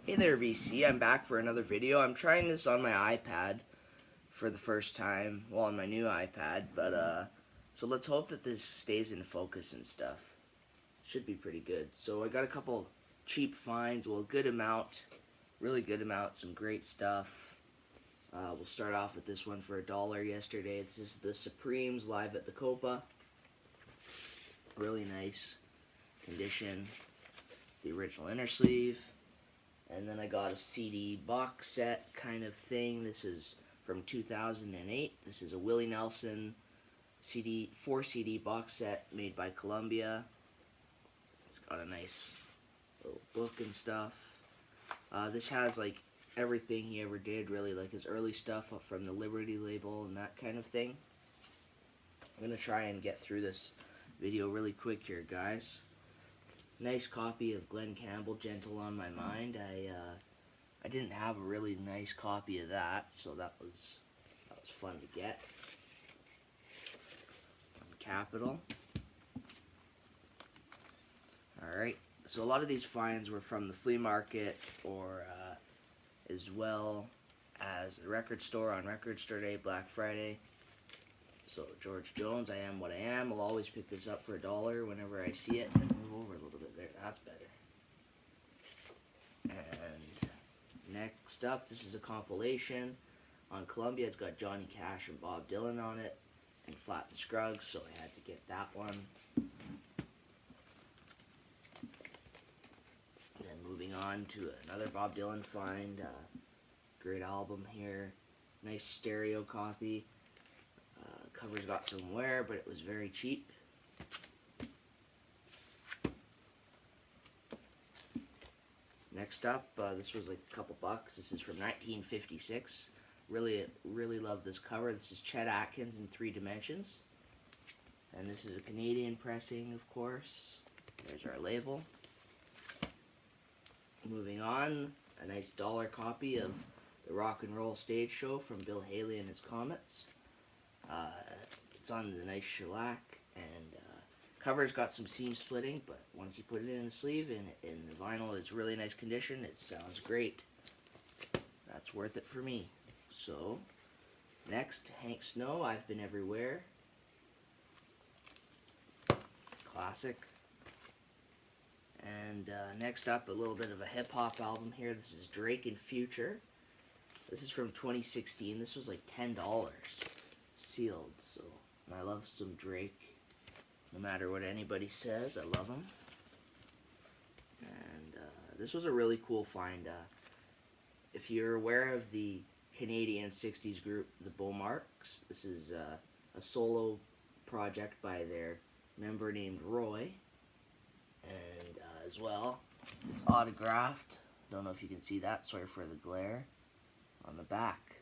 Hey there, VC. I'm back for another video. I'm trying this on my iPad for the first time, well, on my new iPad, but so let's hope that this stays in focus and stuff. Should be pretty good. So I got a couple cheap finds, well, a good amount, really good amount, some great stuff. We'll start off with this one for $1 yesterday. It's just the Supremes live at the Copa. Really nice condition. The original inner sleeve. And then I got a CD box set kind of thing. This is from 2008. This is a Willie Nelson 4 CD box set made by Columbia. It's got a nice little book and stuff. This has like everything he ever did, really, like his early stuff from the Liberty label and that kind of thing. I'm going to try and get through this video really quick here, guys. Nice copy of Glenn Campbell, Gentle on My Mind. I didn't have a really nice copy of that, so that was fun to get. Capital. Alright, so a lot of these finds were from the flea market or as well as the record store on Record Store Day, Black Friday. So George Jones, I Am What I Am. I'll always pick this up for $1 whenever I see it. And move over a little bit there. That's better. And next up, this is a compilation on Columbia. It's got Johnny Cash and Bob Dylan on it, and Flat and Scruggs. So I had to get that one. And then moving on to another Bob Dylan find. Great album here. Nice stereo copy. Cover's got some wear, but it was very cheap. Next up, this was like a couple bucks. This is from 1956. Really love this cover. This is Chet Atkins in 3 dimensions. And this is a Canadian pressing, of course. There's our label. Moving on, a nice dollar copy of the Rock and Roll Stage Show from Bill Haley and his Comets. It's on the nice shellac, and cover's got some seam splitting, but once you put it in the sleeve and the vinyl is really nice condition, it sounds great. That's worth it for me. So, next, Hank Snow, I've Been Everywhere. Classic. And next up, a little bit of a hip-hop album here. This is Drake and Future. This is from 2016. This was like $10 sealed, so I love some Drake. No matter what anybody says, I love him. And this was a really cool find. If you're aware of the Canadian 60s group, the Beaumarks, this is a solo project by their member named Roy. And as well, it's autographed. Don't know if you can see that. Sorry for the glare. On the back.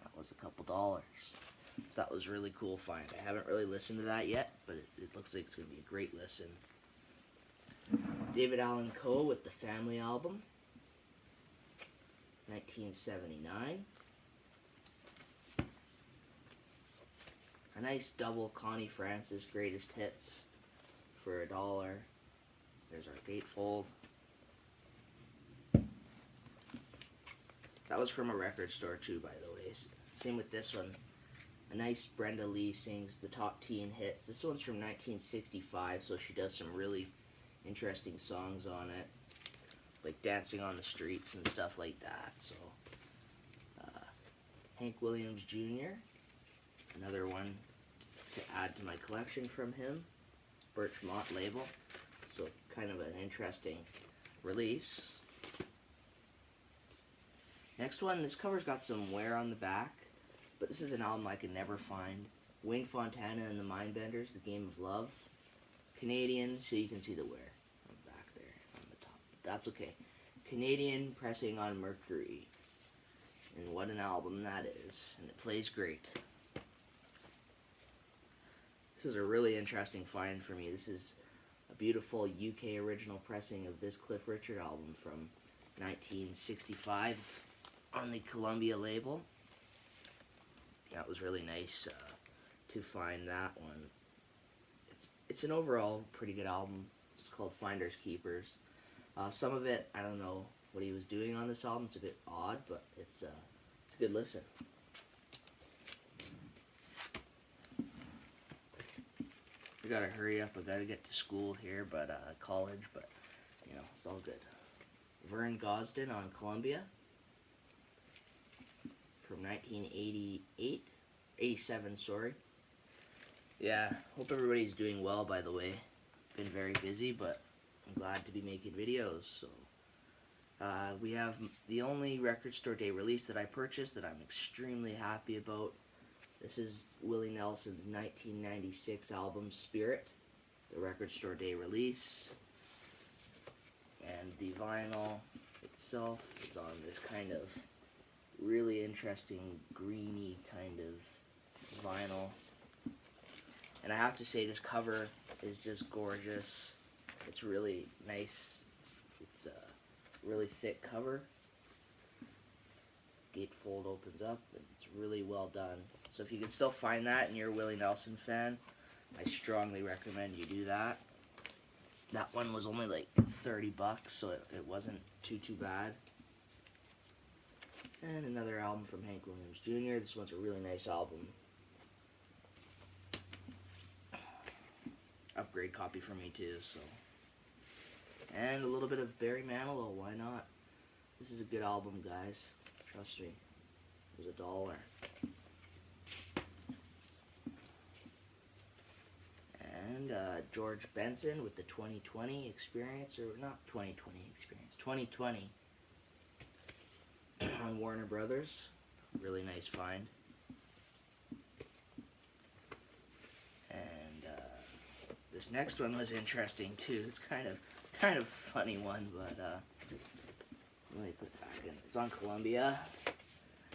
That was a couple dollars. So that was a really cool find. I haven't really listened to that yet, but it looks like it's going to be a great listen. David Allan Coe with the Family album, 1979. A nice double Connie Francis Greatest Hits for $1. There's our gatefold. That was from a record store too, by the way. Same with this one. A nice Brenda Lee sings the top teen hits. This one's from 1965, so she does some really interesting songs on it, like Dancing on the Streets and stuff like that. So, Hank Williams Jr., another one to add to my collection from him. Birchmont label, so kind of an interesting release. Next one, this cover's got some wear on the back, but this is an album I could never find. Wayne Fontana and the Mindbenders, The Game of Love. Canadian, so you can see the wear on the back there, on the top. That's okay. Canadian pressing on Mercury. And what an album that is. And it plays great. This is a really interesting find for me. This is a beautiful UK original pressing of this Cliff Richard album from 1965 on the Columbia label. That was really nice to find that one. It's an overall pretty good album. It's called Finders Keepers. Some of it, I don't know what he was doing on this album. It's a bit odd, but it's a good listen. I gotta hurry up. I gotta get to school here, but college, but you know, it's all good. Vern Gosdin on Columbia from 1988, 87, sorry. Yeah, hope everybody's doing well, by the way. Been very busy, but I'm glad to be making videos. So we have the only Record Store Day release that I purchased that I'm extremely happy about. This is Willie Nelson's 1996 album, Spirit, the Record Store Day release. And the vinyl itself is on this kind of really interesting greeny kind of vinyl. And I have to say, this cover is just gorgeous. It's really nice. It's a really thick cover. Gatefold opens up, and it's really well done. So if you can still find that and you're a Willie Nelson fan, I strongly recommend you do that. That one was only like $30, so it wasn't too bad. And another album from Hank Williams Jr. This one's a really nice album. Upgrade copy for me too, so. And a little bit of Barry Manilow, why not? This is a good album, guys. Trust me. It was $1. And George Benson with the 2020 experience, or not 2020 experience, 2020 on Warner Brothers. Really nice find. And this next one was interesting too. It's kind of a funny one, but let me put it back in. It's on Columbia,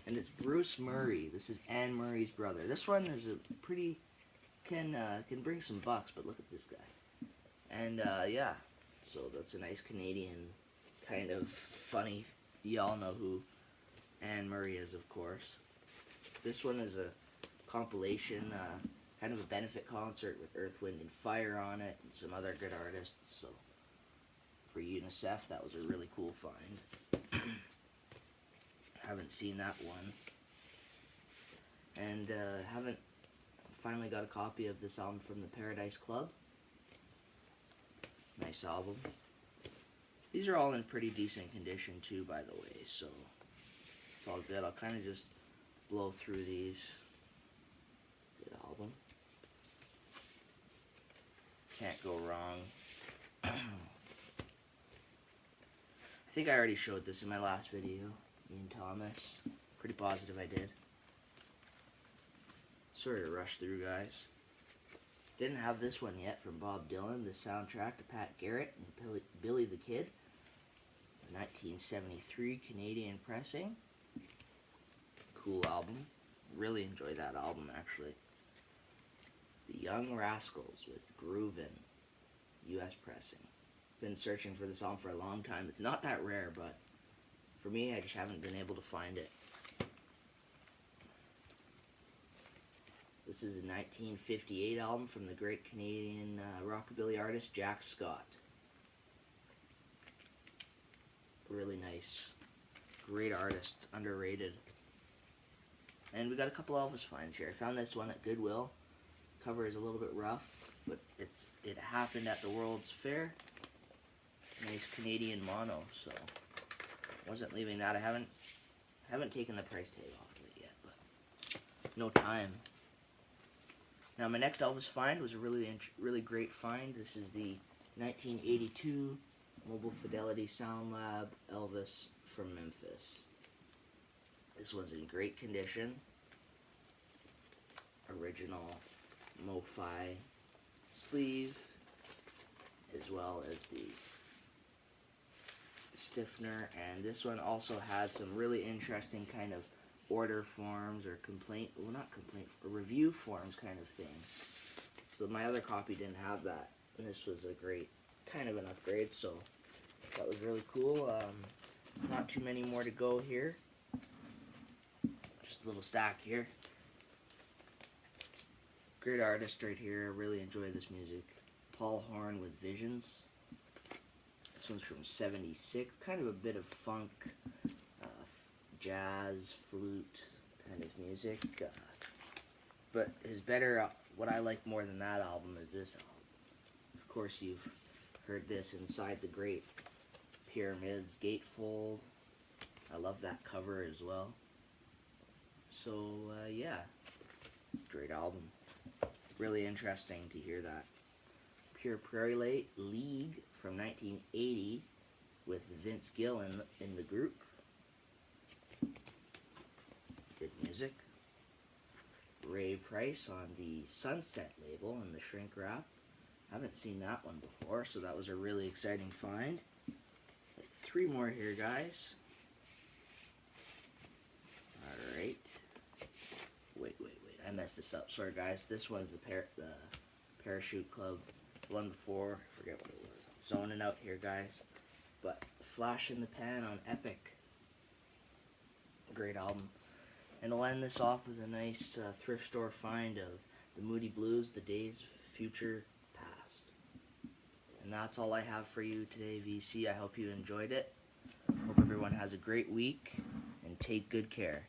and it's Bruce Murray. This is Anne Murray's brother. This one is a pretty can bring some bucks, but look at this guy. And yeah, so that's a nice Canadian kind of funny. Y'all know who Anne Murray is, of course. This one is a compilation, kind of a benefit concert with Earth, Wind, and Fire on it, and some other good artists. So for UNICEF, that was a really cool find. Haven't seen that one, and haven't finally got a copy of this album from the Paradise Club. Nice album. These are all in pretty decent condition too, by the way, so it's all good. I'll kind of just blow through these. Good album. Can't go wrong. I think I already showed this in my last video, Ian Thomas. Pretty positive I did. Sorry to rush through, guys. Didn't have this one yet from Bob Dylan, the soundtrack to Pat Garrett and Billy the Kid. The 1973 Canadian pressing. Cool album. Really enjoyed that album, actually. The Young Rascals with Groovin', US pressing. Been searching for this album for a long time. It's not that rare, but for me, I just haven't been able to find it. This is a 1958 album from the great Canadian rockabilly artist Jack Scott. Really nice. Great artist. Underrated. And we got a couple Elvis finds here. I found this one at Goodwill. Cover is a little bit rough, but it happened at the World's Fair. Nice Canadian mono, so wasn't leaving that. I haven't taken the price tag off of it yet, but no time. Now my next Elvis find was a really great find. This is the 1982 Mobile Fidelity Sound Lab Elvis from Memphis. This one's in great condition. Original MoFi sleeve, as well as the stiffener, and this one also had some really interesting kind of order forms or review forms kind of things. So my other copy didn't have that, and this was a great kind of an upgrade, so that was really cool. Not too many more to go here. Just a little stack here. Great artist right here. I really enjoy this music. Paul Horn with Visions. This one's from '76, kind of a bit of funk, jazz, flute kind of music. But what I like more than that album is this album. Of course, you've heard this, Inside the Great Pyramids Gatefold. I love that cover as well. So, yeah, great album. Really interesting to hear that. Pure Prairie League from 1980 with Vince Gill in the group. Good music. Ray Price on the Sunset label and the shrink wrap. Haven't seen that one before, so that was a really exciting find. 3 more here, guys. Alright. Wait. I messed this up. Sorry, guys. This one's the Parachute Club. The one before, I forget what it was. Zoning out here, guys. But Flash in the Pan on Epic. Great album. And I'll end this off with a nice thrift store find of the Moody Blues, The Days Future Past. And that's all I have for you today, VC. I hope you enjoyed it. Hope everyone has a great week, and take good care.